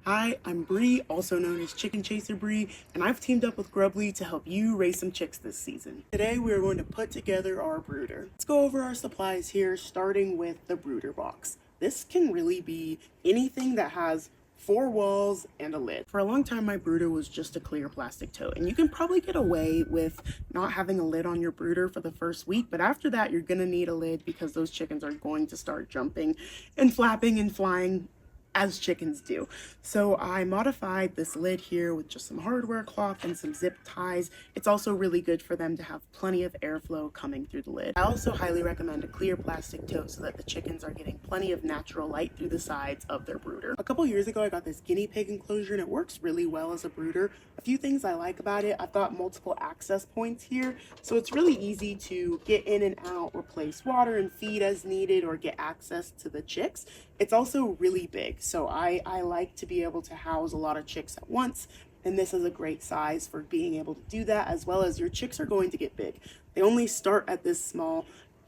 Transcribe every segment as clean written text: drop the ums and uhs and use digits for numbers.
Hi, I'm Bree, also known as Chicken Chaser Bree, and I've teamed up with Grubly to help you raise some chicks this season. Today we are going to put together our brooder. Let's go over our supplies here, starting with the brooder box. This can really be anything that has 4 walls and a lid. For a long time, my brooder was just a clear plastic tote, and you can probably get away with not having a lid on your brooder for the first week, but after that, you're gonna need a lid because those chickens are going to start jumping and flapping and flying as chickens do. So I modified this lid here with just some hardware cloth and some zip ties. It's also really good for them to have plenty of airflow coming through the lid. I also highly recommend a clear plastic tote so that the chickens are getting plenty of natural light through the sides of their brooder. A couple years ago, I got this guinea pig enclosure and it works really well as a brooder. A few things I like about it: I've got multiple access points here, so it's really easy to get in and out, replace water and feed as needed, or get access to the chicks. It's also really big, so I like to be able to house a lot of chicks at once, and this is a great size for being able to do that, as well as your chicks are going to get big. They only start at this small.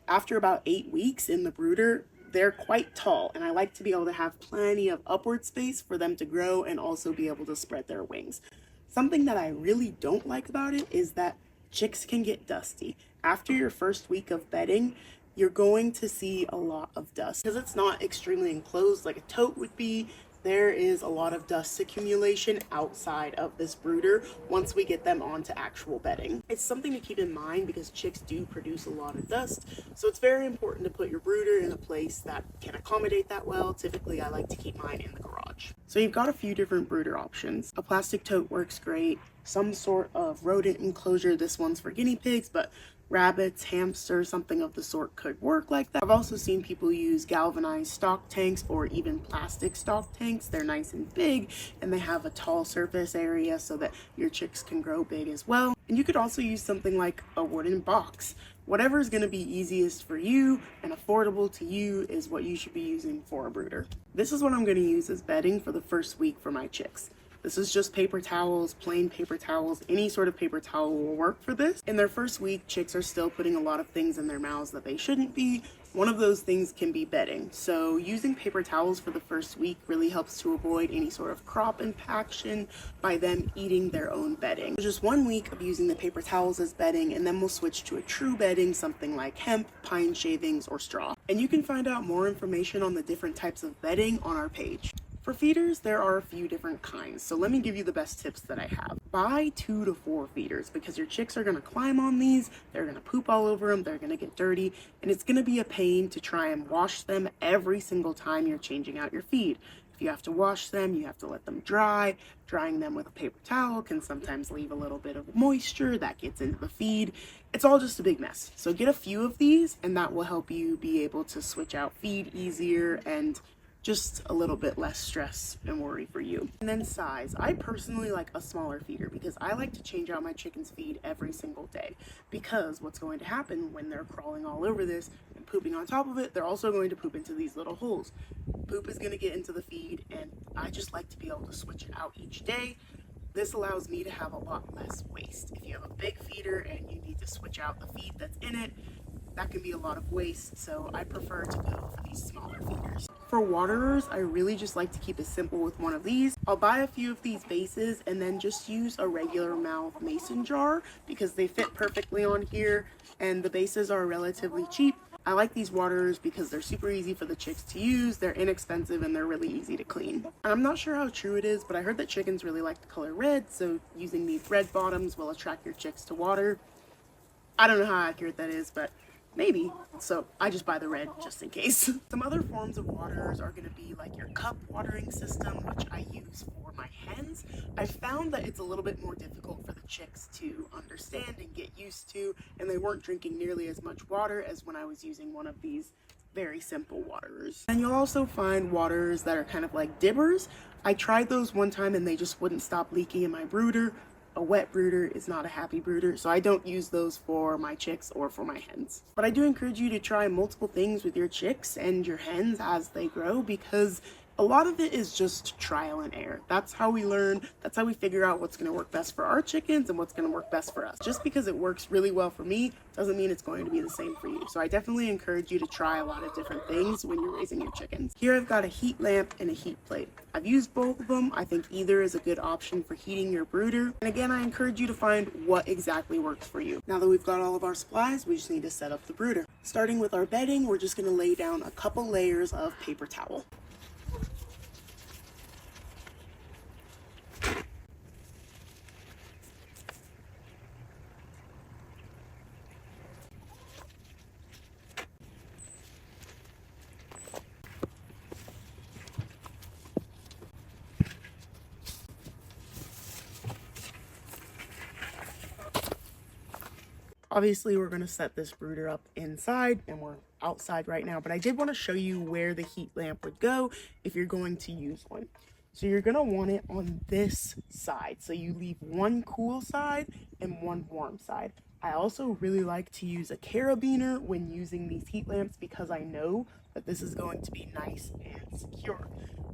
After about 8 weeks in the brooder, they're quite tall, and I like to be able to have plenty of upward space for them to grow and also be able to spread their wings. Something that I really don't like about it is that chicks can get dusty. After your first week of bedding, you're going to see a lot of dust. Because it's not extremely enclosed like a tote would be, there is a lot of dust accumulation outside of this brooder once we get them onto actual bedding. It's something to keep in mind because chicks do produce a lot of dust, so it's very important to put your brooder in a place that can accommodate that well. Typically, I like to keep mine in the garage. So you've got a few different brooder options. A plastic tote works great, some sort of rodent enclosure. This one's for guinea pigs, but rabbits, hamsters, something of the sort could work like that. I've also seen people use galvanized stock tanks or even plastic stock tanks. They're nice and big and they have a tall surface area so that your chicks can grow big as well. And you could also use something like a wooden box. Whatever is going to be easiest for you and affordable to you is what you should be using for a brooder. This is what I'm going to use as bedding for the first week for my chicks. This is just paper towels, plain paper towels. Any sort of paper towel will work for this. In their first week, chicks are still putting a lot of things in their mouths that they shouldn't be. One of those things can be bedding. So using paper towels for the first week really helps to avoid any sort of crop impaction by them eating their own bedding. So just 1 week of using the paper towels as bedding, and then we'll switch to a true bedding, something like hemp, pine shavings, or straw. And you can find out more information on the different types of bedding on our page. For feeders, there are a few different kinds, so let me give you the best tips that I have. Buy 2 to 4 feeders because your chicks are going to climb on these, they're going to poop all over them, they're going to get dirty, and it's going to be a pain to try and wash them every single time you're changing out your feed. If you have to wash them, you have to let them dry. Drying them with a paper towel can sometimes leave a little bit of moisture that gets into the feed. It's all just a big mess. So get a few of these, and that will help you be able to switch out feed easier and just a little bit less stress and worry for you. And then size. I personally like a smaller feeder because I like to change out my chicken's feed every single day, because what's going to happen when they're crawling all over this and pooping on top of it, they're also going to poop into these little holes. Poop is going to get into the feed, and I just like to be able to switch it out each day. This allows me to have a lot less waste. If you have a big feeder and you need to switch out the feed that's in it, that can be a lot of waste, so I prefer to go for these smaller feeders. For waterers, I really just like to keep it simple with one of these. I'll buy a few of these bases and then just use a regular mouth mason jar because they fit perfectly on here, and the bases are relatively cheap. I like these waterers because they're super easy for the chicks to use, they're inexpensive, and they're really easy to clean. And I'm not sure how true it is, but I heard that chickens really like the color red, so using these red bottoms will attract your chicks to water. I don't know how accurate that is, but maybe. So I just buy the red just in case. Some other forms of waterers are going to be like your cup watering system, which I use for my hens. I found that it's a little bit more difficult for the chicks to understand and get used to, and they weren't drinking nearly as much water as when I was using one of these very simple waterers. And you'll also find waterers that are kind of like dibbers. I tried those one time and they just wouldn't stop leaking in my brooder. A wet brooder is not a happy brooder, so I don't use those for my chicks or for my hens. But I do encourage you to try multiple things with your chicks and your hens as they grow, because A lot of it is just trial and error. That's how we learn. That's how we figure out what's going to work best for our chickens and what's going to work best for us. Just because it works really well for me doesn't mean it's going to be the same for you. So I definitely encourage you to try a lot of different things when you're raising your chickens. Here I've got a heat lamp and a heat plate. I've used both of them. I think either is a good option for heating your brooder. And again, I encourage you to find what exactly works for you. Now that we've got all of our supplies, we just need to set up the brooder. Starting with our bedding, we're just going to lay down a couple layers of paper towel. Obviously, we're going to set this brooder up inside, and we're outside right now, but I did want to show you where the heat lamp would go if you're going to use one. So you're going to want it on this side. So you leave one cool side and one warm side. I also really like to use a carabiner when using these heat lamps because I know that this is going to be nice and secure.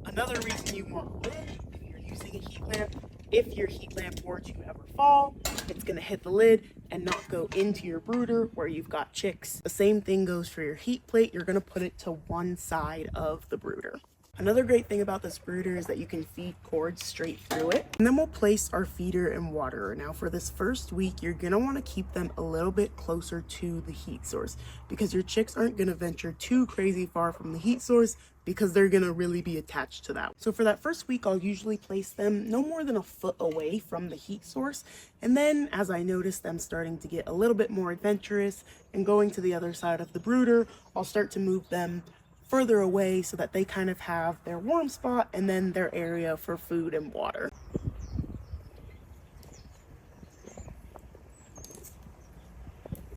Another reason you want a lid if you're using a heat lamp, if your heat lamp were to ever fall, it's going to hit the lid and not go into your brooder where you've got chicks. The same thing goes for your heat plate. You're going to put it to one side of the brooder. Another great thing about this brooder is that you can feed cords straight through it. And then we'll place our feeder and waterer. Now for this first week, you're gonna wanna keep them a little bit closer to the heat source because your chicks aren't gonna venture too crazy far from the heat source because they're gonna really be attached to that. So for that first week, I'll usually place them no more than a foot away from the heat source. And then as I notice them starting to get a little bit more adventurous and going to the other side of the brooder, I'll start to move them further away so that they kind of have their warm spot and then their area for food and water.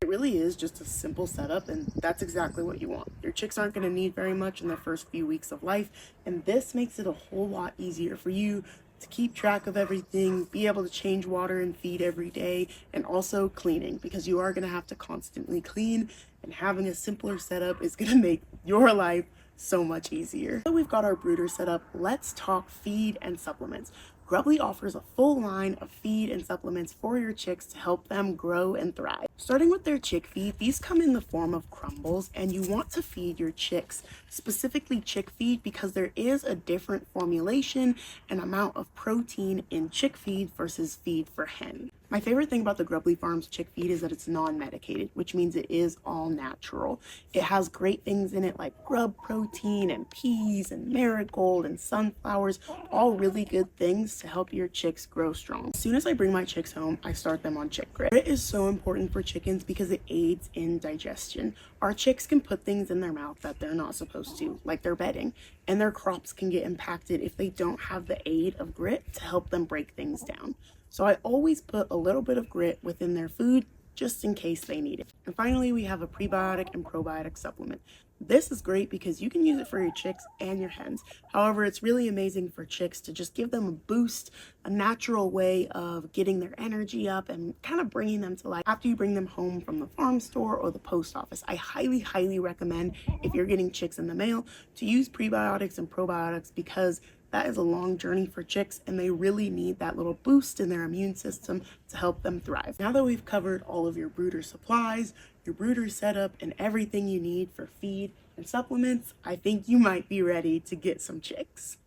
It really is just a simple setup, and that's exactly what you want. Your chicks aren't going to need very much in their first few weeks of life, and this makes it a whole lot easier for you to keep track of everything, be able to change water and feed every day, and also cleaning because you are going to have to constantly clean, and having a simpler setup is going to make your life so much easier. So we've got our brooder set up. Let's talk feed and supplements. Grubly offers a full line of feed and supplements for your chicks to help them grow and thrive. Starting with their chick feed, these come in the form of crumbles, and you want to feed your chicks, specifically chick feed, because there is a different formulation and amount of protein in chick feed versus feed for hen. My favorite thing about the Grubly Farms chick feed is that it's non-medicated, which means it is all natural. It has great things in it like grub protein and peas and marigold and sunflowers, all really good things to help your chicks grow strong. As soon as I bring my chicks home, I start them on chick grit. Grit is so important for chickens because it aids in digestion. Our chicks can put things in their mouth that they're not supposed to, like their bedding, and their crops can get impacted if they don't have the aid of grit to help them break things down. So I always put a little bit of grit within their food just in case they need it. And finally, we have a prebiotic and probiotic supplement. This is great because you can use it for your chicks and your hens. However, it's really amazing for chicks to just give them a boost, a natural way of getting their energy up and kind of bringing them to life after you bring them home from the farm store or the post office. I highly, highly recommend, if you're getting chicks in the mail, to use prebiotics and probiotics because that is a long journey for chicks and they really need that little boost in their immune system to help them thrive. Now that we've covered all of your brooder supplies, your brooder setup, and everything you need for feed and supplements, I think you might be ready to get some chicks.